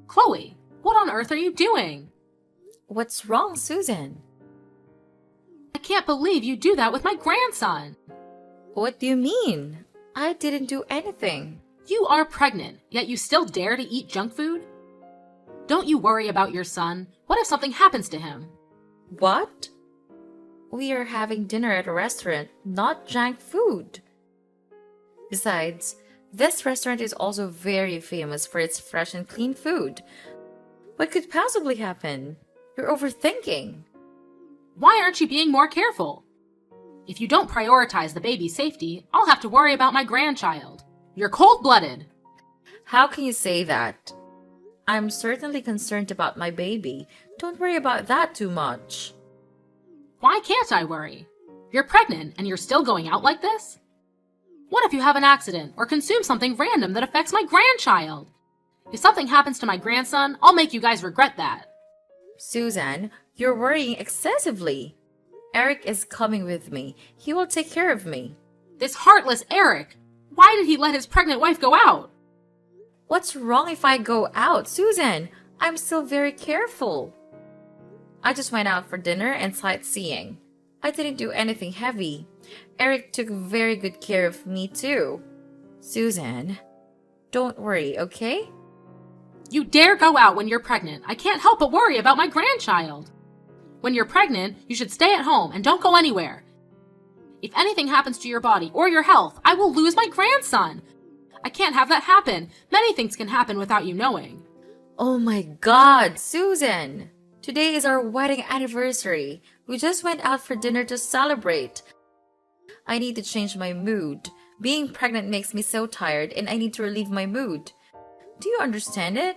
Chloe, what on earth are you doing? What's wrong, Susan? I can't believe you do that with my grandson. What do you mean? I didn't do anything. You are pregnant, yet you still dare to eat junk food? Don't you worry about your son? What if something happens to him? What? We are having dinner at a restaurant, not junk food. Besides, this restaurant is also very famous for its fresh and clean food. What could possibly happen? You're overthinking. Why aren't you being more careful? If you don't prioritize the baby's safety, I'll have to worry about my grandchild. You're cold-blooded. How can you say that? I'm certainly concerned about my baby. Don't worry about that too much. Why can't I worry? You're pregnant and you're still going out like this? What if you have an accident or consume something random that affects my grandchild? If something happens to my grandson, I'll make you guys regret that. Susan, you're worrying excessively. Eric is coming with me. He will take care of me. This heartless Eric! Why did he let his pregnant wife go out? What's wrong if I go out, Susan? I'm still very careful. I just went out for dinner and sightseeing. I didn't do anything heavy. Eric took very good care of me too. Susan, don't worry, okay? You dare go out when you're pregnant. I can't help but worry about my grandchild. When you're pregnant, you should stay at home and don't go anywhere. If anything happens to your body or your health, I will lose my grandson. I can't have that happen. Many things can happen without you knowing. Oh my God, Susan! Today is our wedding anniversary. We just went out for dinner to celebrate. I need to change my mood. Being pregnant makes me so tired and I need to relieve my mood. Do you understand it?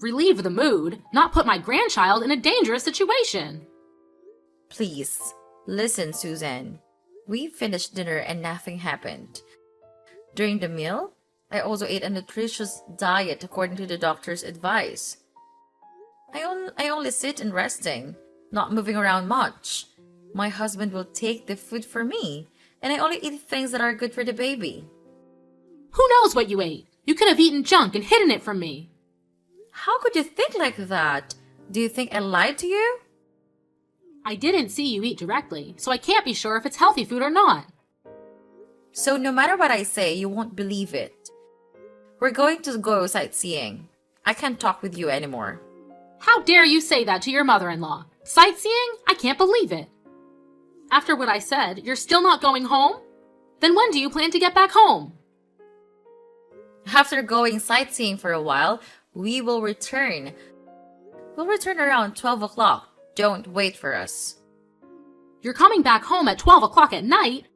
Relieve the mood, not put my grandchild in a dangerous situation. Please, listen, Susan. We finished dinner and nothing happened. During the meal, I also ate a nutritious diet according to the doctor's advice. I only sit and resting, not moving around much. My husband will take the food for me, and I only eat things that are good for the baby. Who knows what you ate? You could have eaten junk and hidden it from me. How could you think like that? Do you think I lied to you? I didn't see you eat directly, so I can't be sure if it's healthy food or not. So no matter what I say, you won't believe it. We're going to go sightseeing. I can't talk with you anymore. How dare you say that to your mother-in-law? Sightseeing? I can't believe it. After what I said, you're still not going home? Then when do you plan to get back home? After going sightseeing for a while, we will return. We'll return around 12 o'clock. Don't wait for us. You're coming back home at 12 o'clock at night?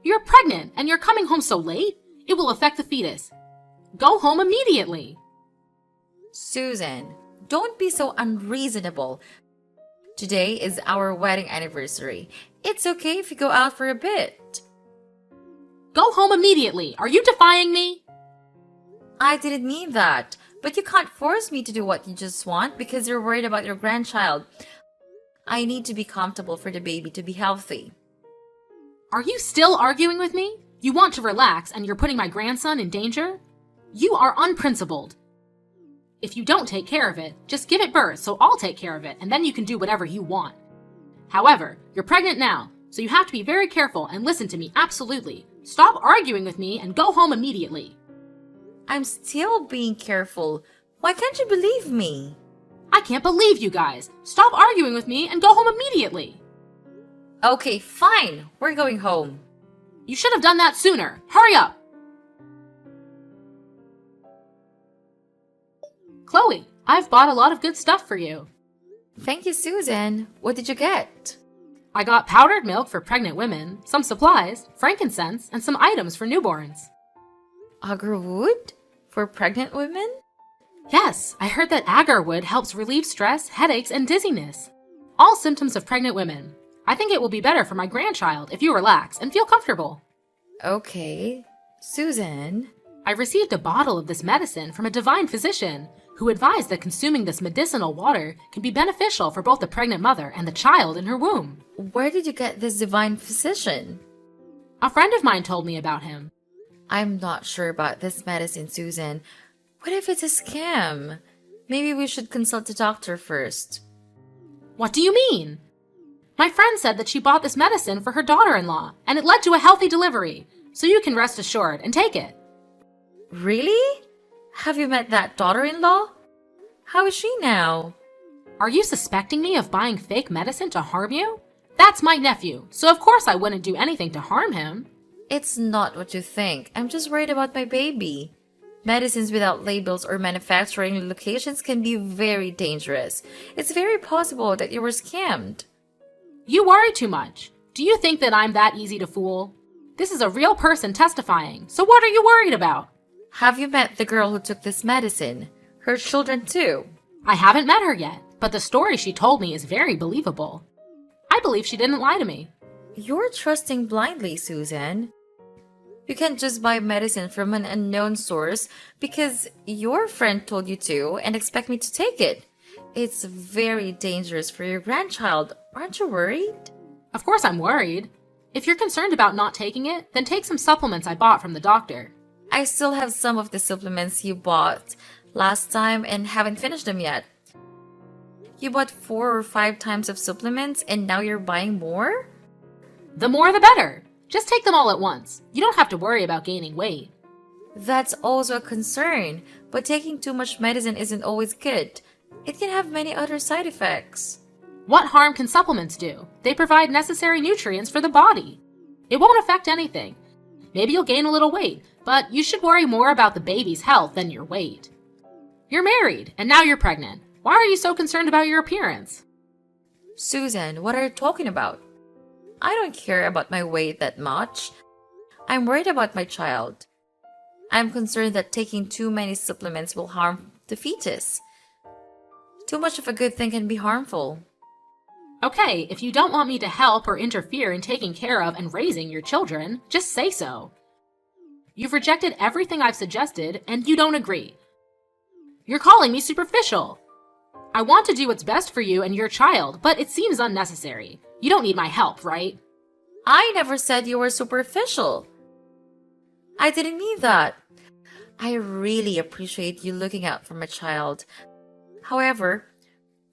You're pregnant and you're coming home so late? It will affect the fetus. Go home immediately. Susan, don't be so unreasonable. Today is our wedding anniversary. It's okay if you go out for a bit. Go home immediately. Are you defying me? I didn't mean that, but you can't force me to do what you just want because you're worried about your grandchild. I need to be comfortable for the baby to be healthy. Are you still arguing with me? You want to relax and you're putting my grandson in danger? You are unprincipled. If you don't take care of it, just give it birth so I'll take care of it and then you can do whatever you want. However, you're pregnant now, so you have to be very careful and listen to me absolutely. Stop arguing with me and go home immediately. I'm still being careful. Why can't you believe me? I can't believe you guys. Stop arguing with me and go home immediately. Okay, fine. We're going home. You should have done that sooner. Hurry up. Chloe, I've bought a lot of good stuff for you. Thank you, Susan. What did you get? I got powdered milk for pregnant women, some supplies, frankincense, and some items for newborns. Agarwood? For pregnant women? Yes, I heard that agarwood helps relieve stress, headaches, and dizziness. All symptoms of pregnant women. I think it will be better for my grandchild if you relax and feel comfortable. Okay. Susan? I received a bottle of this medicine from a divine physician who advised that consuming this medicinal water can be beneficial for both the pregnant mother and the child in her womb. Where did you get this divine physician? A friend of mine told me about him. I'm not sure about this medicine, Susan. What if it's a scam? Maybe we should consult the doctor first. What do you mean? My friend said that she bought this medicine for her daughter-in-law, and it led to a healthy delivery, so you can rest assured and take it. Really? Have you met that daughter-in-law? How is she now? Are you suspecting me of buying fake medicine to harm you? That's my nephew, so of course I wouldn't do anything to harm him. It's not what you think. I'm just worried about my baby. Medicines without labels or manufacturing locations can be very dangerous. It's very possible that you were scammed. You worry too much. Do you think that I'm that easy to fool? This is a real person testifying, so what are you worried about? Have you met the girl who took this medicine? Her children too? I haven't met her yet, but the story she told me is very believable. I believe she didn't lie to me. You're trusting blindly, Susan. You can't just buy medicine from an unknown source because your friend told you to and expect me to take it. It's very dangerous for your grandchild. Aren't you worried? Of course I'm worried. If you're concerned about not taking it, then take some supplements I bought from the doctor. I still have some of the supplements you bought last time and haven't finished them yet. You bought 4 or 5 times of supplements and now you're buying more? The more the better. Just take them all at once. You don't have to worry about gaining weight. That's also a concern, but taking too much medicine isn't always good. It can have many other side effects. What harm can supplements do? They provide necessary nutrients for the body. It won't affect anything. Maybe you'll gain a little weight, but you should worry more about the baby's health than your weight. You're married, and now you're pregnant. Why are you so concerned about your appearance? Susan, what are you talking about? I don't care about my weight that much. I'm worried about my child. I'm concerned that taking too many supplements will harm the fetus. Too much of a good thing can be harmful. Okay, if you don't want me to help or interfere in taking care of and raising your children, just say so. You've rejected everything I've suggested, and you don't agree. You're calling me superficial. I want to do what's best for you and your child, but it seems unnecessary. You don't need my help, right? I never said you were superficial. I didn't mean that. I really appreciate you looking out for my child. However,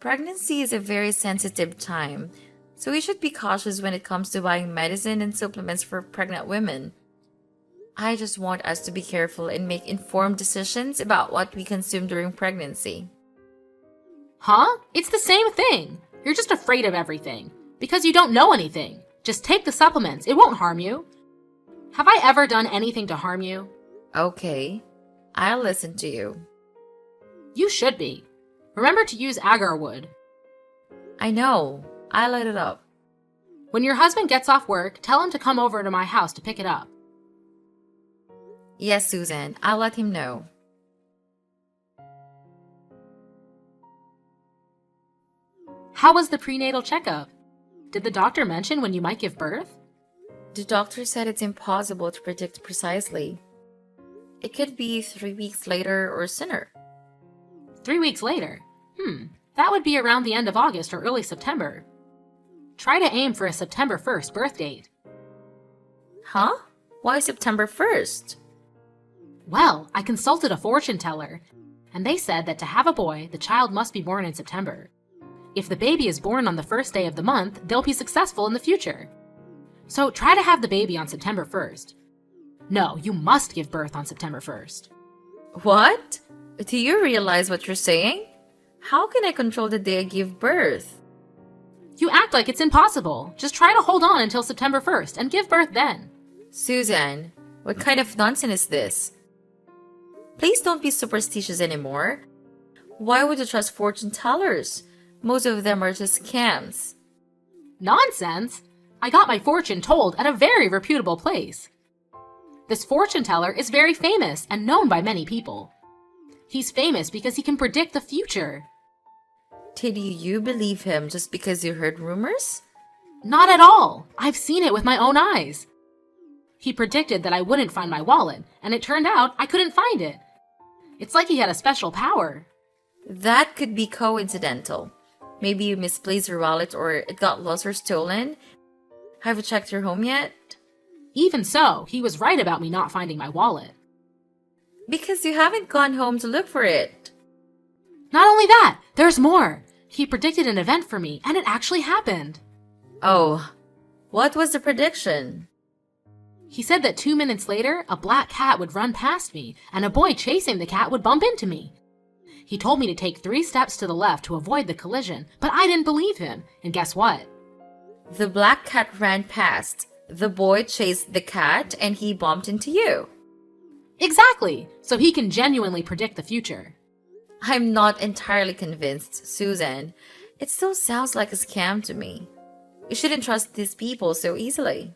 pregnancy is a very sensitive time, so we should be cautious when it comes to buying medicine and supplements for pregnant women. I just want us to be careful and make informed decisions about what we consume during pregnancy. Huh? It's the same thing. You're just afraid of everything. Because you don't know anything. Just take the supplements. It won't harm you. Have I ever done anything to harm you? Okay, I'll listen to you. You should be. Remember to use agar wood. I know. I light it up. When your husband gets off work, tell him to come over to my house to pick it up. Yes, Susan, I'll let him know. How was the prenatal checkup? Did the doctor mention when you might give birth? The doctor said it's impossible to predict precisely. It could be 3 weeks later or sooner. 3 weeks later? That would be around the end of August or early September. Try to aim for a September 1st birth date. Huh? Why September 1st? Well, I consulted a fortune teller, and they said that to have a boy, the child must be born in September. If the baby is born on the first day of the month, they'll be successful in the future. So try to have the baby on September 1st. No, you must give birth on September 1st. What? Do you realize what you're saying? How can I control the day I give birth? You act like it's impossible. Just try to hold on until September 1st and give birth then. Susan, what kind of nonsense is this? Please don't be superstitious anymore. Why would you trust fortune tellers? Most of them are just scams. Nonsense! I got my fortune told at a very reputable place. This fortune teller is very famous and known by many people. He's famous because he can predict the future. Did you believe him just because you heard rumors? Not at all. I've seen it with my own eyes. He predicted that I wouldn't find my wallet, and it turned out I couldn't find it. It's like he had a special power. That could be coincidental. Maybe you misplaced your wallet or it got lost or stolen. Have you checked your home yet? Even so, he was right about me not finding my wallet. Because you haven't gone home to look for it. Not only that, there's more. He predicted an event for me, and it actually happened. Oh, what was the prediction? He said that 2 minutes later, a black cat would run past me, and a boy chasing the cat would bump into me. He told me to take 3 steps to the left to avoid the collision, but I didn't believe him, and guess what? The black cat ran past. The boy chased the cat, and he bumped into you. Exactly, so he can genuinely predict the future. I'm not entirely convinced, Susan. It still sounds like a scam to me. You shouldn't trust these people so easily.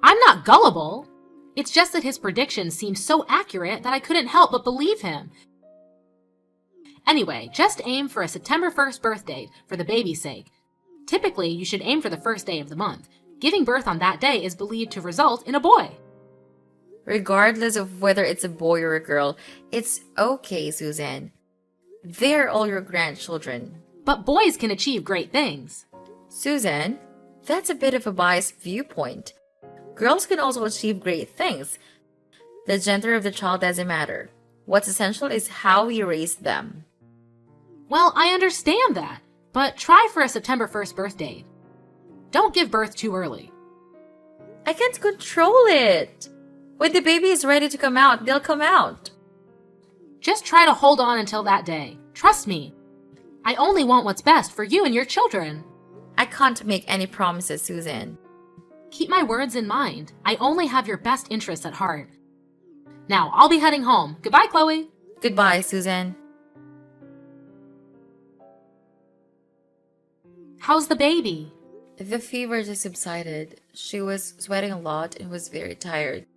I'm not gullible. It's just that his predictions seemed so accurate that I couldn't help but believe him. Anyway, just aim for a September 1st birth date for the baby's sake. Typically, you should aim for the first day of the month. Giving birth on that day is believed to result in a boy. Regardless of whether it's a boy or a girl, it's okay, Susan. They're all your grandchildren. But boys can achieve great things. Susan, that's a bit of a biased viewpoint. Girls can also achieve great things. The gender of the child doesn't matter. What's essential is how we raise them. Well, I understand that, but try for a September 1st birth date. Don't give birth too early. I can't control it. When the baby is ready to come out, they'll come out. Just try to hold on until that day. Trust me. I only want what's best for you and your children. I can't make any promises, Susan. Keep my words in mind. I only have your best interests at heart. Now, I'll be heading home. Goodbye, Chloe. Goodbye, Susan. How's the baby? The fever just subsided. She was sweating a lot and was very tired.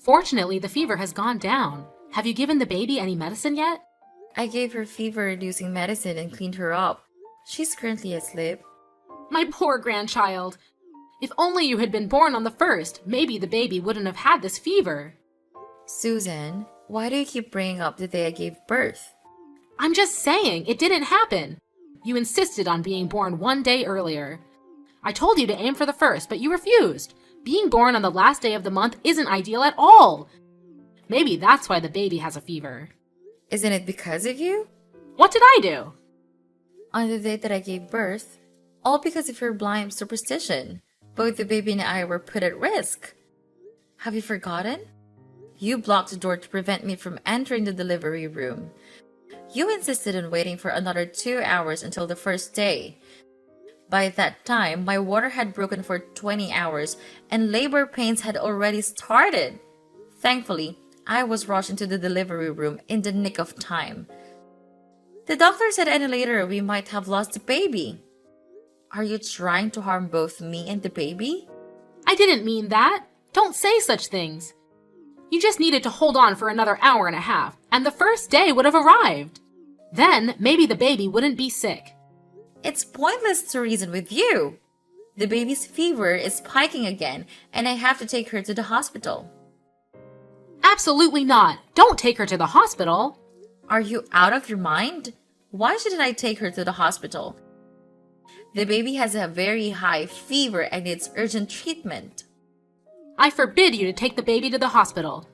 Fortunately, the fever has gone down. Have you given the baby any medicine yet? I gave her fever-reducing medicine and cleaned her up. She's currently asleep. My poor grandchild. If only you had been born on the 1st, maybe the baby wouldn't have had this fever. Susan, why do you keep bringing up the day I gave birth? I'm just saying, it didn't happen. You insisted on being born 1 day earlier. I told you to aim for the 1st, but you refused. Being born on the last day of the month isn't ideal at all. Maybe that's why the baby has a fever. Isn't it because of you? What did I do? On the day that I gave birth, all because of your blind superstition, both the baby and I were put at risk. Have you forgotten? You blocked the door to prevent me from entering the delivery room. You insisted on waiting for another 2 hours until the 1st day. By that time, my water had broken for 20 hours and labor pains had already started. Thankfully, I was rushed into the delivery room in the nick of time. The doctor said any later we might have lost the baby. Are you trying to harm both me and the baby? I didn't mean that. Don't say such things. You just needed to hold on for another hour and a half, and the 1st day would have arrived. Then, maybe the baby wouldn't be sick. It's pointless to reason with you. The baby's fever is spiking again, and I have to take her to the hospital. Absolutely not. Don't take her to the hospital. Are you out of your mind? Why shouldn't I take her to the hospital? The baby has a very high fever and needs urgent treatment. I forbid you to take the baby to the hospital.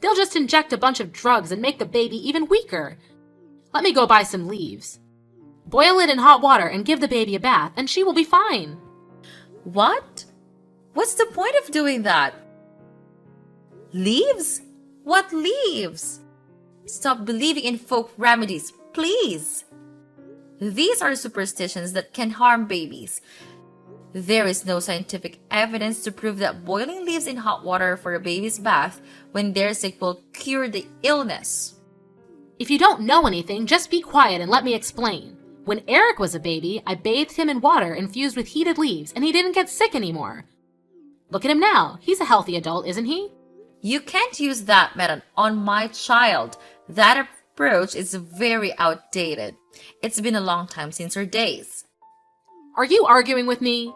They'll just inject a bunch of drugs and make the baby even weaker. Let me go buy some leaves. Boil it in hot water and give the baby a bath, and she will be fine. What? What's the point of doing that? Leaves? What leaves? Stop believing in folk remedies, please. These are superstitions that can harm babies. There is no scientific evidence to prove that boiling leaves in hot water for a baby's bath when they're sick will cure the illness. If you don't know anything, just be quiet and let me explain. When Eric was a baby, I bathed him in water infused with heated leaves, and he didn't get sick anymore. Look at him now. He's a healthy adult, isn't he? You can't use that method on my child. That approach is very outdated. It's been a long time since her days. Are you arguing with me?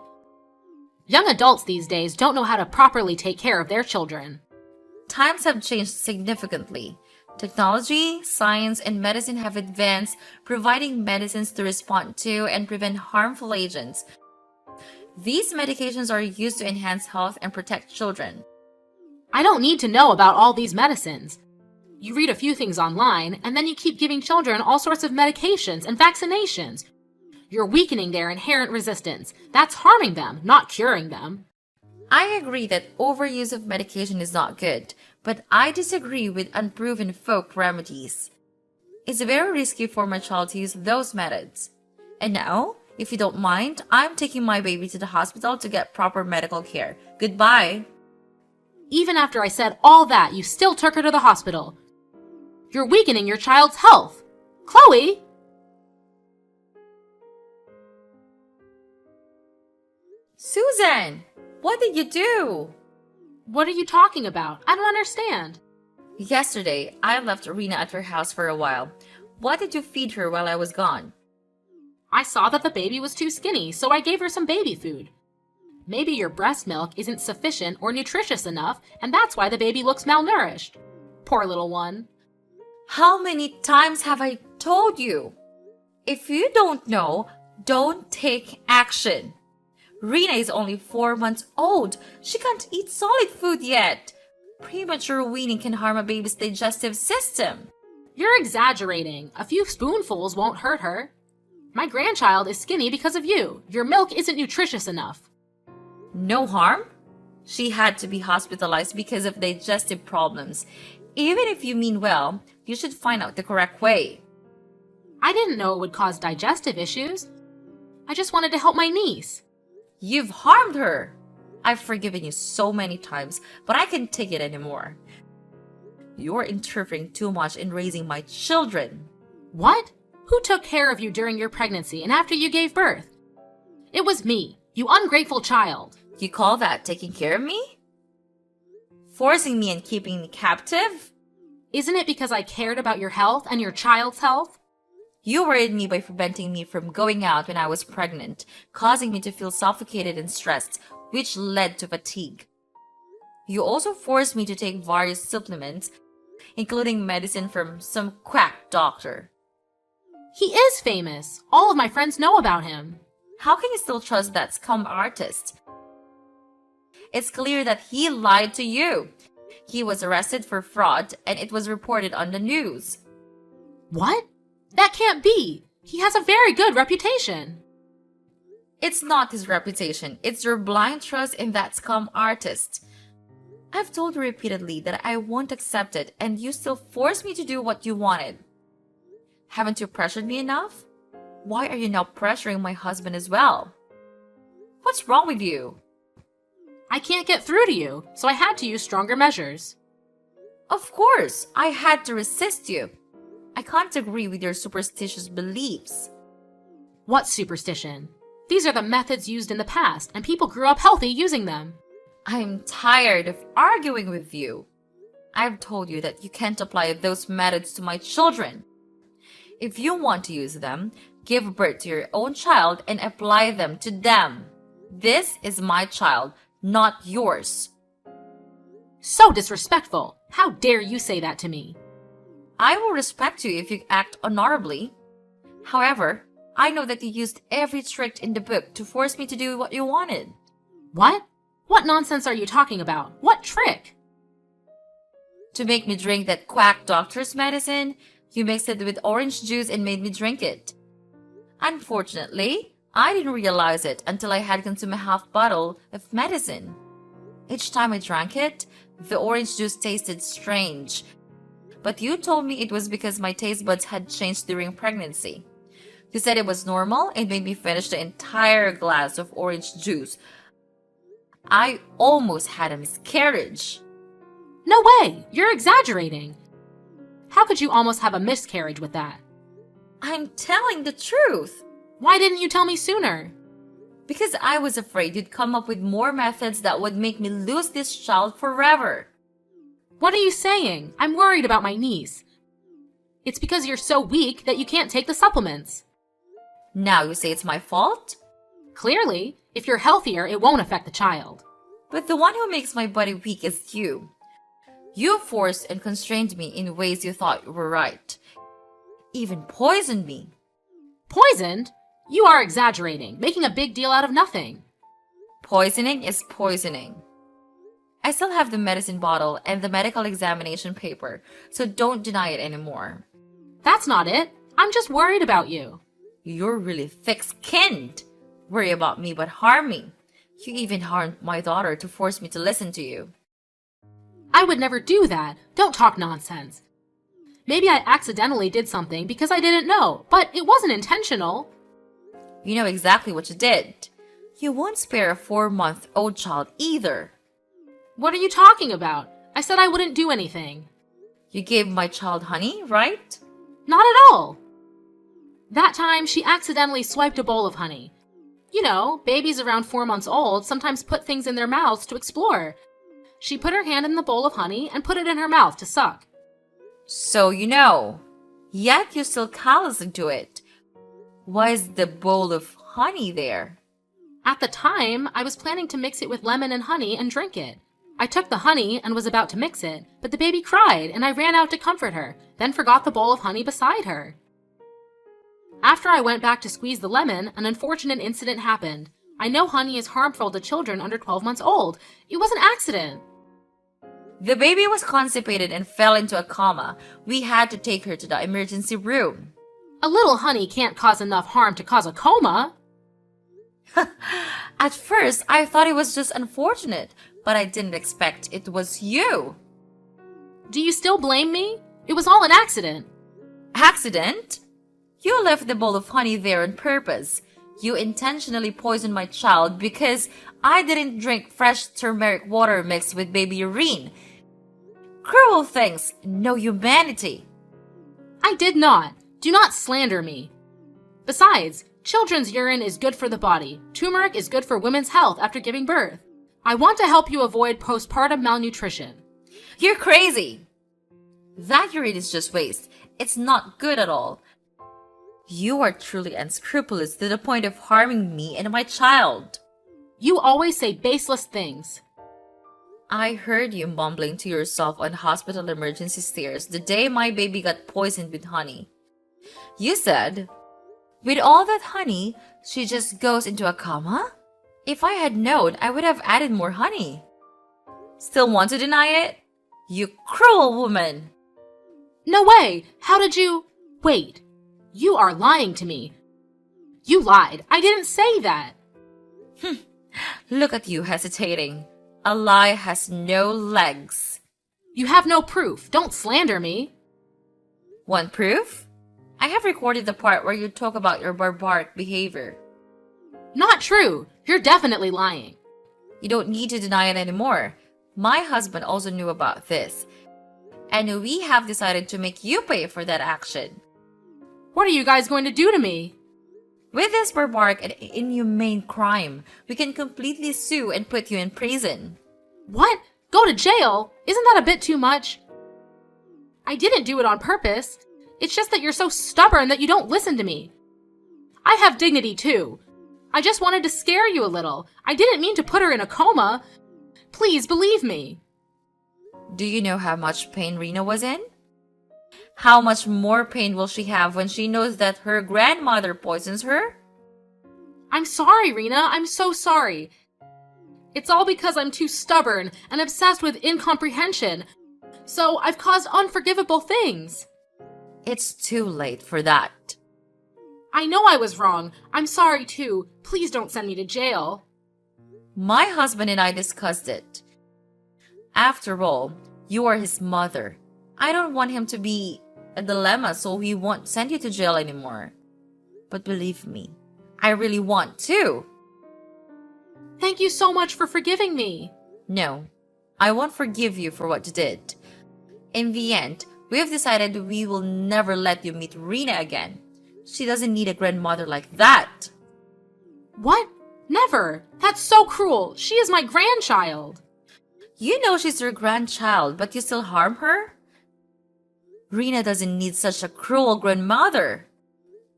Young adults these days don't know how to properly take care of their children. Times have changed significantly. Technology, science, and medicine have advanced, providing medicines to respond to and prevent harmful agents. These medications are used to enhance health and protect children. I don't need to know about all these medicines. You read a few things online, and then you keep giving children all sorts of medications and vaccinations. You're weakening their inherent resistance. That's harming them, not curing them. I agree that overuse of medication is not good, but I disagree with unproven folk remedies. It's very risky for my child to use those methods. And now, if you don't mind, I'm taking my baby to the hospital to get proper medical care. Goodbye. Even after I said all that, you still took her to the hospital. You're weakening your child's health. Chloe! Susan, what did you do? What are you talking about? I don't understand. Yesterday, I left Rena at her house for a while. What did you feed her while I was gone? I saw that the baby was too skinny, so I gave her some baby food. Maybe your breast milk isn't sufficient or nutritious enough, and that's why the baby looks malnourished. Poor little one. How many times have I told you? If you don't know, don't take action. Rena is only 4 months old. She can't eat solid food yet. Premature weaning can harm a baby's digestive system. You're exaggerating. A few spoonfuls won't hurt her. My grandchild is skinny because of you. Your milk isn't nutritious enough. No harm? She had to be hospitalized because of digestive problems. Even if you mean well, you should find out the correct way. I didn't know it would cause digestive issues. I just wanted to help my niece. You've harmed her. I've forgiven you so many times, but I can't take it anymore. You're interfering too much in raising my children. What? Who took care of you during your pregnancy and after you gave birth? It was me, you ungrateful child. You call that taking care of me? Forcing me and keeping me captive? Isn't it because I cared about your health and your child's health? You worried me by preventing me from going out when I was pregnant, causing me to feel suffocated and stressed, which led to fatigue. You also forced me to take various supplements, including medicine from some quack doctor. He is famous. All of my friends know about him. How can you still trust that scum artist? It's clear that he lied to you. He was arrested for fraud and it was reported on the news. What? That can't be. He has a very good reputation. It's not his reputation. It's your blind trust in that scum artist. I've told you repeatedly that I won't accept it and you still force me to do what you wanted. Haven't you pressured me enough? Why are you now pressuring my husband as well? What's wrong with you? I can't get through to you, so I had to use stronger measures. Of course, I had to resist you. I can't agree with your superstitious beliefs. What superstition? These are the methods used in the past, and people grew up healthy using them. I'm tired of arguing with you. I've told you that you can't apply those methods to my children. If you want to use them, give birth to your own child and apply them to them. This is my child, not yours. So disrespectful. How dare you say that to me? I will respect you if you act honorably. However, I know that you used every trick in the book to force me to do what you wanted. What? What nonsense are you talking about? What trick? To make me drink that quack doctor's medicine, you mixed it with orange juice and made me drink it. Unfortunately, I didn't realize it until I had consumed a half bottle of medicine. Each time I drank it, the orange juice tasted strange. But you told me it was because my taste buds had changed during pregnancy. You said it was normal and made me finish the entire glass of orange juice. I almost had a miscarriage. No way! You're exaggerating. How could you almost have a miscarriage with that? I'm telling the truth. Why didn't you tell me sooner? Because I was afraid you'd come up with more methods that would make me lose this child forever. What are you saying? I'm worried about my niece. It's because you're so weak that you can't take the supplements. Now you say it's my fault? Clearly, if you're healthier, it won't affect the child. But the one who makes my body weak is you. You forced and constrained me in ways you thought were right. Even poisoned me. Poisoned? You are exaggerating, making a big deal out of nothing. Poisoning is poisoning. I still have the medicine bottle and the medical examination paper, so don't deny it anymore. That's not it. I'm just worried about you. You're really thick-skinned. Worry about me but harm me. You even harmed my daughter to force me to listen to you. I would never do that. Don't talk nonsense. Maybe I accidentally did something because I didn't know, but it wasn't intentional. You know exactly what you did. You won't spare a 4-month-old child either. What are you talking about? I said I wouldn't do anything. You gave my child honey, right? Not at all. That time, she accidentally swiped a bowl of honey. You know, babies around 4 months old sometimes put things in their mouths to explore. She put her hand in the bowl of honey and put it in her mouth to suck. So you know. Yet you still callous into it. Why is the bowl of honey there? At the time, I was planning to mix it with lemon and honey and drink it. I took the honey and was about to mix it, but the baby cried and I ran out to comfort her, then forgot the bowl of honey beside her. After I went back to squeeze the lemon, an unfortunate incident happened. I know honey is harmful to children under 12 months old. It was an accident. The baby was constipated and fell into a coma. We had to take her to the emergency room. A little honey can't cause enough harm to cause a coma. At first, I thought it was just unfortunate, but I didn't expect it was you. Do you still blame me? It was all an accident. Accident? You left the bowl of honey there on purpose. You intentionally poisoned my child because I didn't drink fresh turmeric water mixed with baby urine. Cruel things, no humanity. I did not. Do not slander me. Besides, children's urine is good for the body. Turmeric is good for women's health after giving birth. I want to help you avoid postpartum malnutrition. You're crazy. That urine is just waste. It's not good at all. You are truly unscrupulous to the point of harming me and my child. You always say baseless things. I heard you mumbling to yourself on hospital emergency stairs the day my baby got poisoned with honey. You said, with all that honey, she just goes into a coma? If I had known, I would have added more honey. Still want to deny it? You cruel woman! No way! How did you... Wait. You are lying to me. You lied. I didn't say that. Look at you hesitating. A lie has no legs. You have no proof. Don't slander me. Want proof? I have recorded the part where you talk about your barbaric behavior. Not true. You're definitely lying. You don't need to deny it anymore. My husband also knew about this. And we have decided to make you pay for that action. What are you guys going to do to me? With this barbaric and inhumane crime, we can completely sue and put you in prison. What? Go to jail? Isn't that a bit too much? I didn't do it on purpose. It's just that you're so stubborn that you don't listen to me. I have dignity too. I just wanted to scare you a little. I didn't mean to put her in a coma. Please believe me. Do you know how much pain Rena was in? How much more pain will she have when she knows that her grandmother poisons her? I'm sorry, Rena. I'm so sorry. It's all because I'm too stubborn and obsessed with incomprehension. So I've caused unforgivable things. It's too late for that. I know I was wrong. I'm sorry too. Please don't send me to jail. My husband and I discussed it. After all, you are his mother. I don't want him to be a dilemma, so he won't send you to jail anymore. But believe me, I really want to. Thank you so much for forgiving me. No, I won't forgive you for what you did. In the end, we have decided we will never let you meet Rena again. She doesn't need a grandmother like that. What? Never. That's so cruel. She is my grandchild. You know she's your grandchild, but you still harm her? Rena doesn't need such a cruel grandmother.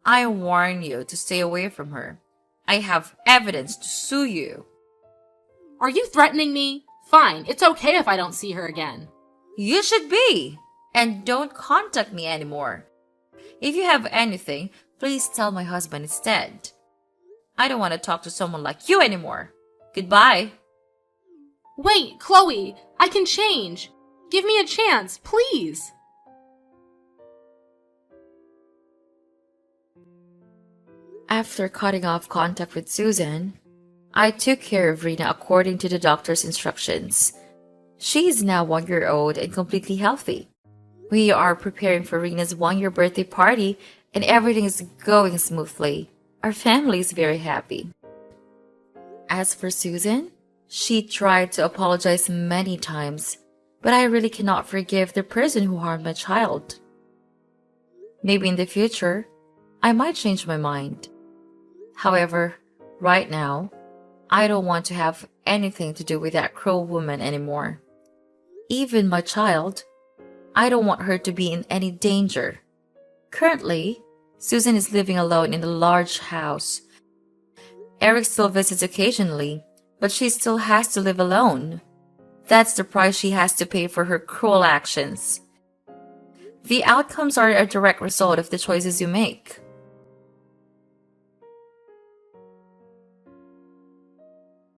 I warn you to stay away from her. I have evidence to sue you. Are you threatening me? Fine, it's okay if I don't see her again. You should be. And don't contact me anymore. If you have anything, please tell my husband instead. I don't want to talk to someone like you anymore. Goodbye. Wait, Chloe, I can change. Give me a chance, please. After cutting off contact with Susan, I took care of Rena according to the doctor's instructions. She is now 1 year old and completely healthy. We are preparing for Rena's 1 year birthday party and everything is going smoothly. Our family is very happy. As for Susan, she tried to apologize many times, but I really cannot forgive the person who harmed my child. Maybe in the future, I might change my mind. However, right now, I don't want to have anything to do with that cruel woman anymore. Even my child, I don't want her to be in any danger. Currently, Susan is living alone in a large house. Eric still visits occasionally, but she still has to live alone. That's the price she has to pay for her cruel actions. The outcomes are a direct result of the choices you make.